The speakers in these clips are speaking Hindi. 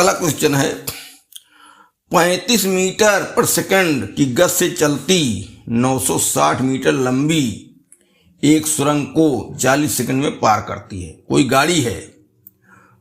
अगला क्वेश्चन है 35 मीटर पर सेकंड की गति से चलती 960 मीटर लंबी एक सुरंग को 40 सेकंड में पार करती है। कोई गाड़ी है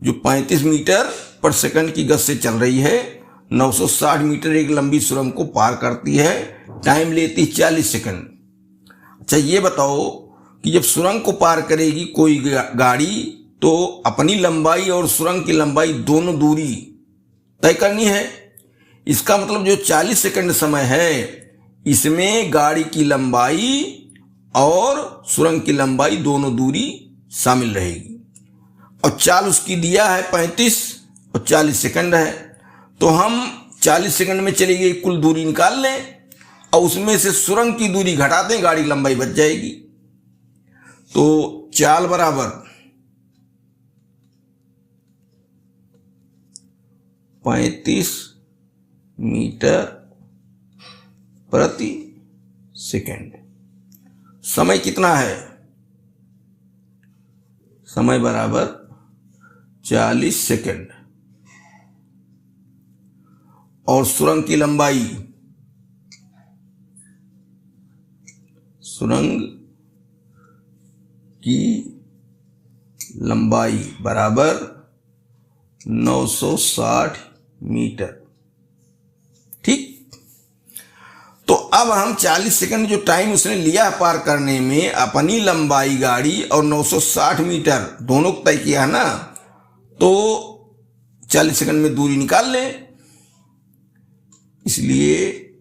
जो 35 मीटर पर सेकंड की गति से चल रही है, 960 मीटर एक लंबी सुरंग को पार करती है, टाइम लेती 40 सेकंड। अच्छा ये बताओ कि जब सुरंग को पार करेगी कोई गाड़ी तो अपनी लंबाई और सुरंग की लंबाई दोनों दूरी तय करनी है। इसका मतलब जो 40 सेकंड समय है इसमें गाड़ी की लंबाई और सुरंग की लंबाई दोनों दूरी शामिल रहेगी। और चाल उसकी दिया है 35 और 40 सेकंड है, तो हम 40 सेकंड में चली गई कुल दूरी निकाल लें और उसमें से सुरंग की दूरी घटा दें, गाड़ी की लंबाई बच जाएगी। तो चाल बराबर 35 मीटर प्रति सेकंड। समय कितना है? समय बराबर 40 सेकंड। और सुरंग की लंबाई, सुरंग की लंबाई बराबर 960 मीटर। ठीक, तो अब हम 40 सेकंड जो टाइम उसने लिया है पार करने में, अपनी लंबाई गाड़ी और 960 मीटर दोनों तय किया है ना, तो 40 सेकंड में दूरी निकाल लें। इसलिए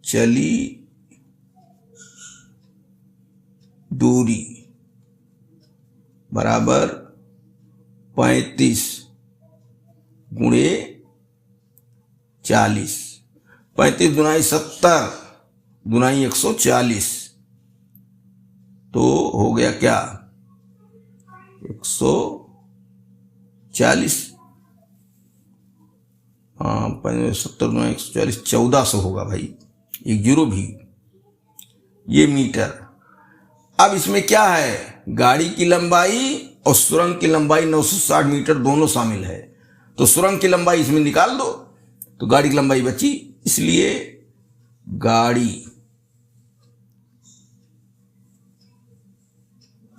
चली दूरी बराबर 35 गुणे 40। 35 दुनाई 70 दुनाई 140, तो हो गया क्या 140। हाँ 70 दुनाई 140 1400 होगा भाई, एक जीरो भी। ये मीटर। अब इसमें क्या है, गाड़ी की लंबाई और सुरंग की लंबाई 960 मीटर दोनों शामिल है, तो सुरंग की लंबाई इसमें निकाल दो तो गाड़ी की लंबाई बची। इसलिए गाड़ी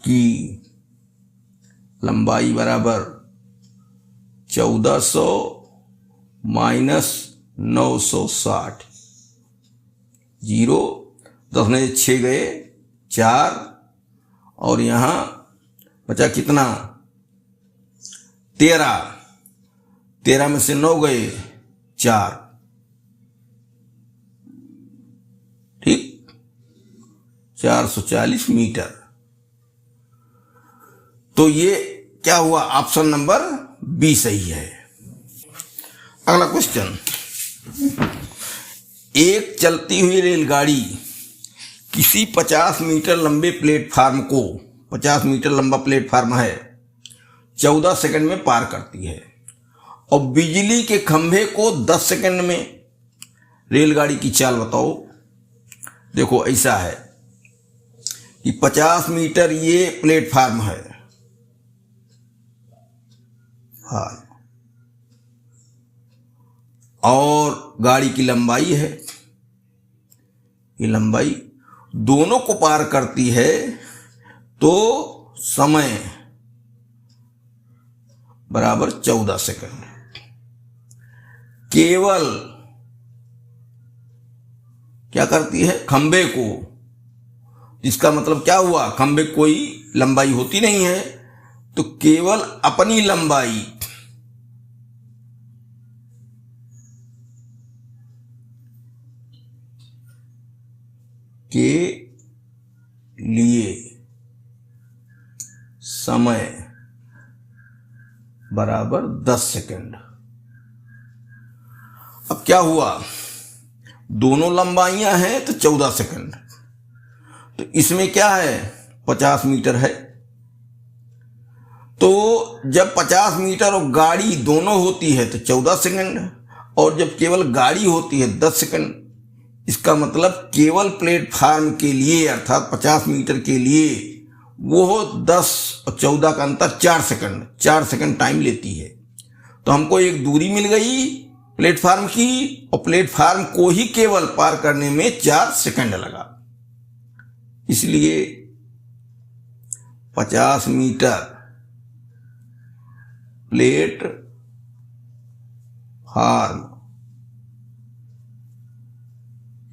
की लंबाई बराबर 1400 माइनस 960, जीरो, 10 में 6 गए 4, और यहां बचा कितना 13 में से 9 गए 4। ठीक, 440 मीटर। तो ये क्या हुआ, ऑप्शन नंबर बी सही है। अगला क्वेश्चन, एक चलती हुई रेलगाड़ी किसी 50 मीटर लंबे प्लेटफार्म को, 50 मीटर लंबा प्लेटफार्म है, 14 सेकंड में पार करती है और बिजली के खंभे को 10 सेकंड में। रेलगाड़ी की चाल बताओ। देखो ऐसा है कि 50 मीटर ये प्लेटफार्म है, हाँ, और गाड़ी की लंबाई है, ये लंबाई दोनों को पार करती है, तो समय बराबर 14 सेकंड। केवल क्या करती है, खंबे को, इसका मतलब क्या हुआ, खंबे कोई लंबाई होती नहीं है, तो केवल अपनी लंबाई के लिए समय बराबर 10 सेकंड। अब क्या हुआ, दोनों लंबाइयां हैं तो 14 सेकंड, तो इसमें क्या है 50 मीटर है, तो जब 50 मीटर और गाड़ी दोनों होती है तो 14 सेकंड, और जब केवल गाड़ी होती है 10 सेकंड। इसका मतलब केवल प्लेटफार्म के लिए अर्थात 50 मीटर के लिए वो 10 और 14 का अंतर 4 सेकंड, 4 सेकंड टाइम लेती है। तो हमको एक दूरी मिल गई प्लेटफार्म की, और प्लेटफार्म को ही केवल पार करने में 4 सेकंड लगा। इसलिए 50 मीटर प्लेटफार्म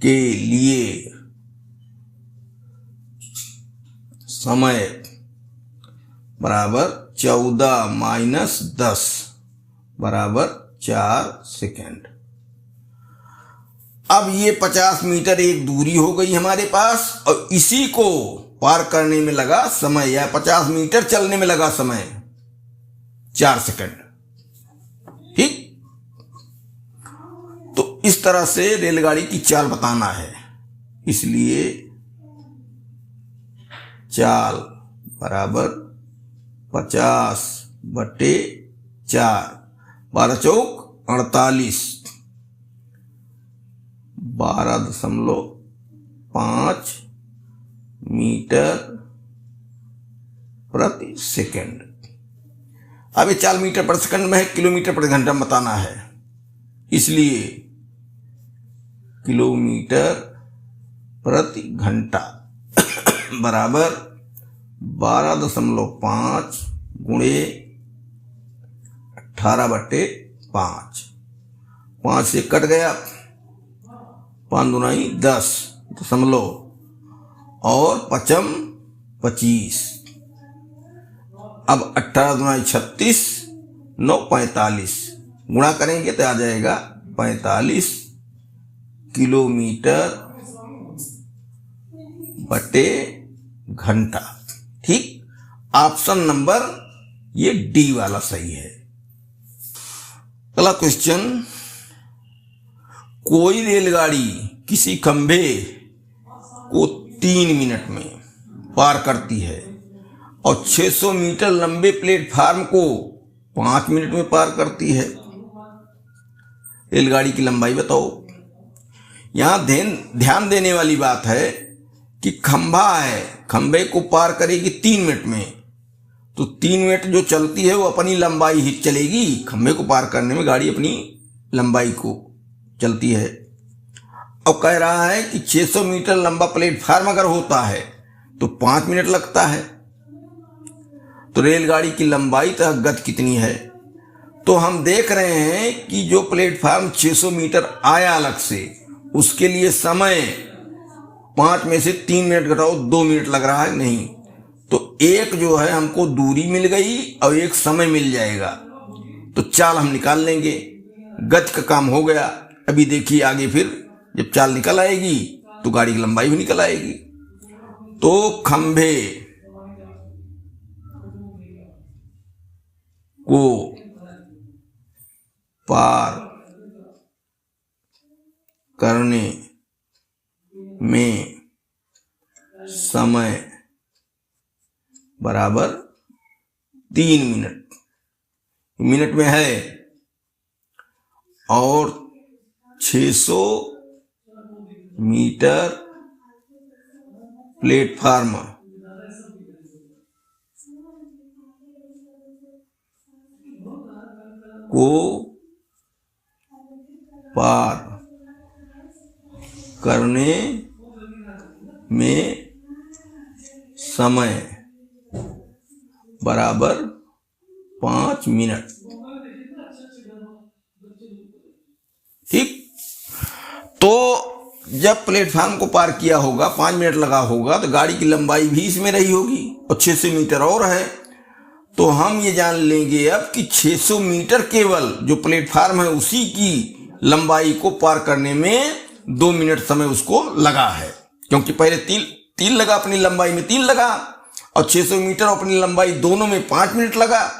के लिए समय बराबर 14 माइनस 10 बराबर 4 सेकेंड। अब ये 50 मीटर एक दूरी हो गई हमारे पास, और इसी को पार करने में लगा समय, या 50 मीटर चलने में लगा समय 4 सेकेंड। ठीक, तो इस तरह से रेलगाड़ी की चाल बताना है। इसलिए चाल बराबर 50/4, 12 चौक 48, 12.5 मीटर प्रति सेकंड। अब ये चाल मीटर प्रति सेकंड में है, किलोमीटर प्रति घंटा में बताना है। इसलिए किलोमीटर प्रति घंटा बराबर 12.5 गुणे 18/5। 5 से कट गया, 5 दूनी 10 दशमलव, और 5 25। अब 18 दूनी 36, 9 45, गुणा करेंगे तो आ जाएगा 45 किलोमीटर बटे घंटा। ठीक, ऑप्शन नंबर ये डी वाला सही है। अगला क्वेश्चन, कोई रेलगाड़ी किसी खंभे को 3 मिनट में पार करती है और 600 मीटर लंबे प्लेटफार्म को 5 मिनट में पार करती है। रेलगाड़ी की लंबाई बताओ। यहां ध्यान देने वाली बात है कि खंभा है, खंभे को पार करेगी 3 मिनट में, तो 3 मिनट जो चलती है वो अपनी लंबाई ही चलेगी। खंभे को पार करने में गाड़ी अपनी लंबाई को चलती है। अब कह रहा है कि 600 मीटर लंबा प्लेटफार्म अगर होता है तो 5 मिनट लगता है, तो रेलगाड़ी की लंबाई तथा गति कितनी है। तो हम देख रहे हैं कि जो प्लेटफार्म 600 मीटर आया अलग से, उसके लिए समय 5 में से 3 मिनट घटाओ 2 मिनट लग रहा है, नहीं, तो एक जो है हमको दूरी मिल गई और एक समय मिल जाएगा, तो चाल हम निकाल लेंगे, गति का काम हो गया। अभी देखिए आगे फिर जब चाल निकल आएगी तो गाड़ी की लंबाई भी निकल आएगी। तो खंभे को पार करने में समय बराबर 3 मिनट, मिनट में है, और 600 मीटर प्लेटफार्म को पार करने में समय बराबर 5 मिनट। ठीक, तो जब प्लेटफार्म को पार किया होगा 5 मिनट लगा होगा, तो गाड़ी की लंबाई भी इसमें रही होगी, और 600 मीटर और है। तो हम ये जान लेंगे अब कि 600 मीटर केवल जो प्लेटफार्म है उसी की लंबाई को पार करने में 2 मिनट समय उसको लगा है, क्योंकि पहले 3 लगा, अपनी लंबाई में 3 लगा, और 600 मीटर अपनी लंबाई दोनों में 5 मिनट लगा।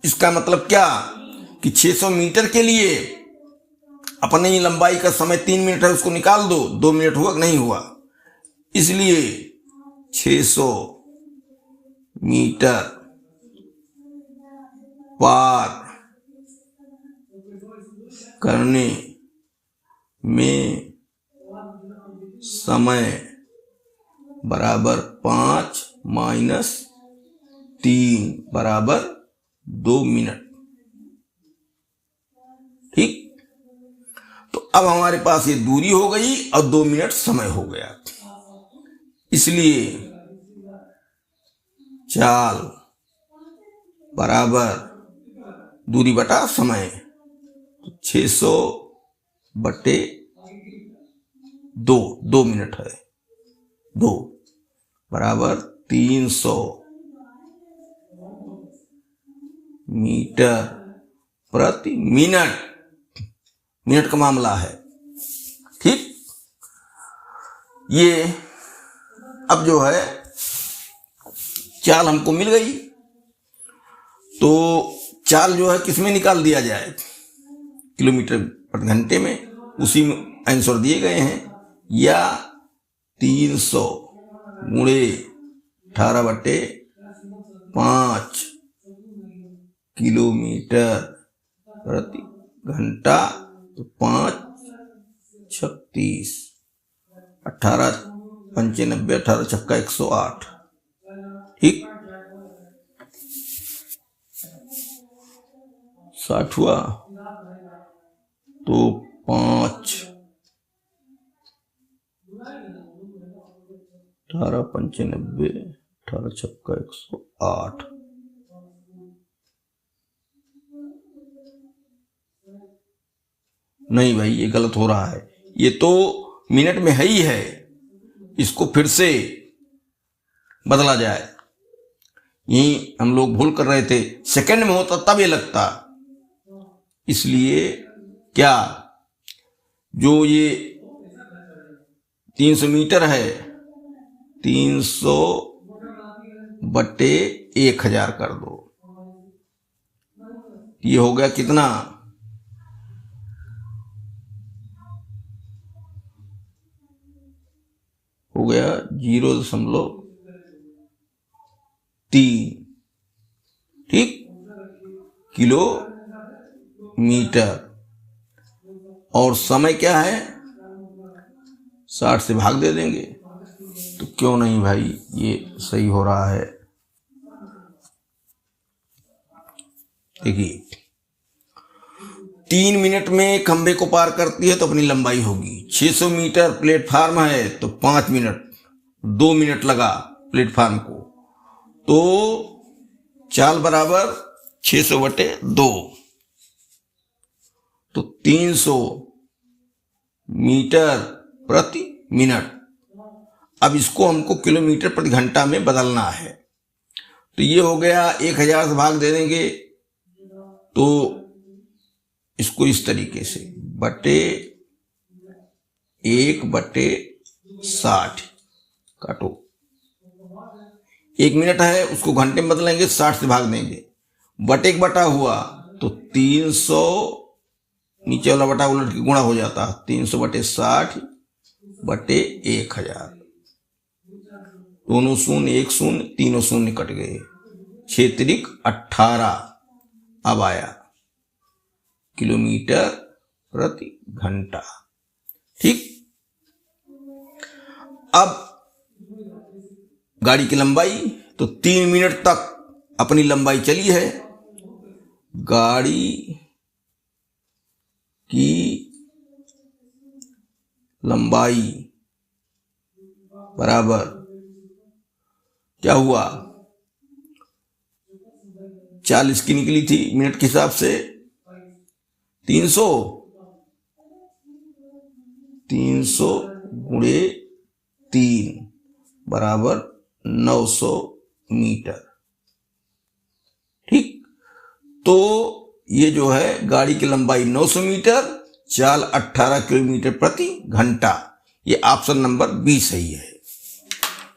इसका मतलब क्या कि 600 मीटर के लिए अपनी लंबाई का समय 3 मिनट है, उसको निकाल दो, 2 मिनट हुआ नहीं हुआ। इसलिए 600 मीटर पार करने में समय बराबर 5 माइनस 3 बराबर 2 मिनट। ठीक। तो अब हमारे पास ये दूरी हो गई और 2 मिनट समय हो गया, इसलिए चाल बराबर दूरी बटा समय, 600 बटे 2 मिनट है, 2 बराबर 300 मीटर प्रति मिनट। मिनट का मामला है, ठीक। ये अब जो है चाल हमको मिल गई, तो चाल जो है किसमें निकाल दिया जाए, किलोमीटर प्रति घंटे में, उसी में आंसर दिए गए हैं, या 300 गुणे 18/5 किलोमीटर प्रति घंटा, तो 5 36 18 95 18 छक्का 108, ठीक। 60 हुआ तो 5 18 95 18 छक्का 108। नहीं भाई, ये गलत हो रहा है, ये तो मिनट में है ही है, इसको फिर से बदला जाए। यही हम लोग भूल कर रहे थे, सेकंड में होता तब ये लगता। इसलिए क्या, जो ये 300 मीटर है, 300 बटे 1000 कर दो, ये हो गया कितना, हो गया 0.3, ठीक, किलोमीटर। और समय क्या है, 60 से भाग दे देंगे, तो क्यों नहीं भाई, ये सही हो रहा है। देखिए 3 मिनट में खंबे को पार करती है तो अपनी लंबाई होगी, 600 मीटर प्लेटफार्म है तो 5 मिनट, 2 मिनट लगा प्लेटफार्म को, तो चाल बराबर 600 बटे 2, तो 300 मीटर प्रति मिनट। अब इसको हमको किलोमीटर प्रति घंटा में बदलना है, तो ये हो गया 1000 से भाग दे देंगे, तो इसको इस तरीके से बटे 1/60 काटो, 1 मिनट है उसको घंटे में बदलेंगे, 60 से भाग देंगे, बटे 1 बटा हुआ तो 300, नीचे वाला बटा उलट के गुणा हो जाता, 300 बटे 60 बटे 1000, दोनों शून्य 1 शून्य, तीनों शून्य कट गए, 6 त्रिक 18 अब आया किलोमीटर प्रति घंटा, ठीक। अब गाड़ी की लंबाई, तो 3 मिनट तक अपनी लंबाई चली है, गाड़ी की लंबाई बराबर क्या हुआ, 40 की निकली थी मिनट के हिसाब से, 300 गुणे 3 बराबर 900 मीटर, ठीक। तो ये जो है गाड़ी की लंबाई 900 मीटर, चाल 18 किलोमीटर प्रति घंटा, ये ऑप्शन नंबर 20 सही है।